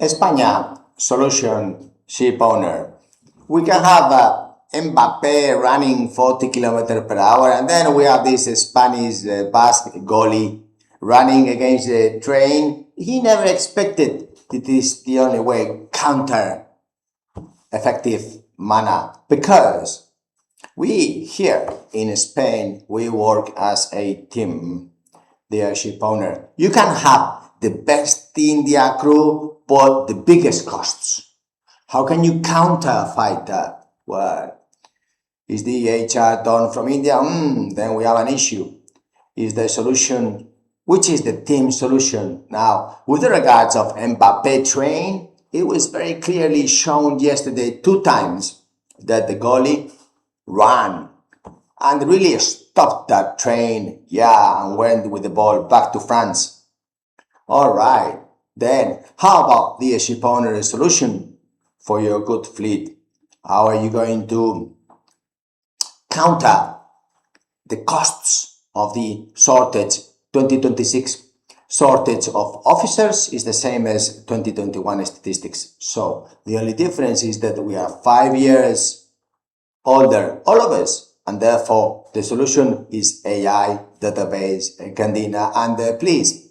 España solution ship owner. We can have Mbappe running 40 kilometers per hour, and then we have this Spanish Basque goalie running against the train. He never expected it is the only way counter effective manner, because we here in Spain we work as a team. Dear ship owner, you can have the best India crew but the biggest costs. How can you counter fight that? Well, is the HR done from India? Then we have an issue. Is the solution, which is the team solution? Now, with regards of Mbappe train, it was very clearly shown yesterday 2 times that the goalie ran and really stopped that train, and went with the ball back to France. All right, then how about the ship owner solution for your good fleet? How are you going to counter the costs of the shortage? 2026 shortage of officers is the same as 2021 statistics. So the only difference is that we are 5 years older, all of us, and therefore the solution is AI, database, Candina, and please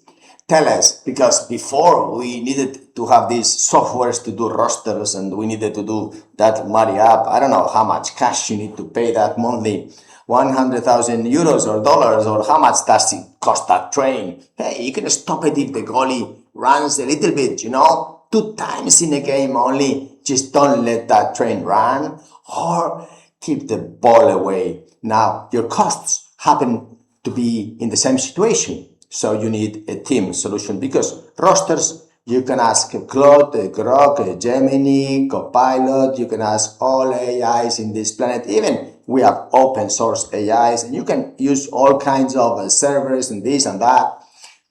tell us, because before we needed to have these softwares to do rosters and we needed to do that Mari app. I don't know how much cash you need to pay that monthly, 100,000 euros or dollars, or how much does it cost that train? Hey, you can stop it if the goalie runs a little bit, 2 times in a game only. Just don't let that train run or keep the ball away. Now, your costs happen to be in the same situation. So you need a team solution, because rosters, you can ask Claude, Grok, Gemini, Copilot, you can ask all AIs in this planet. Even we have open source AIs, and you can use all kinds of servers and this and that.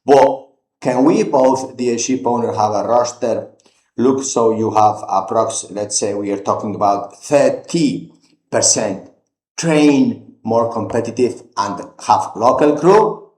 But can we both, the ship owner, have a roster? Look, so you have approx, let's say we are talking about 30% train more competitive and have local crew,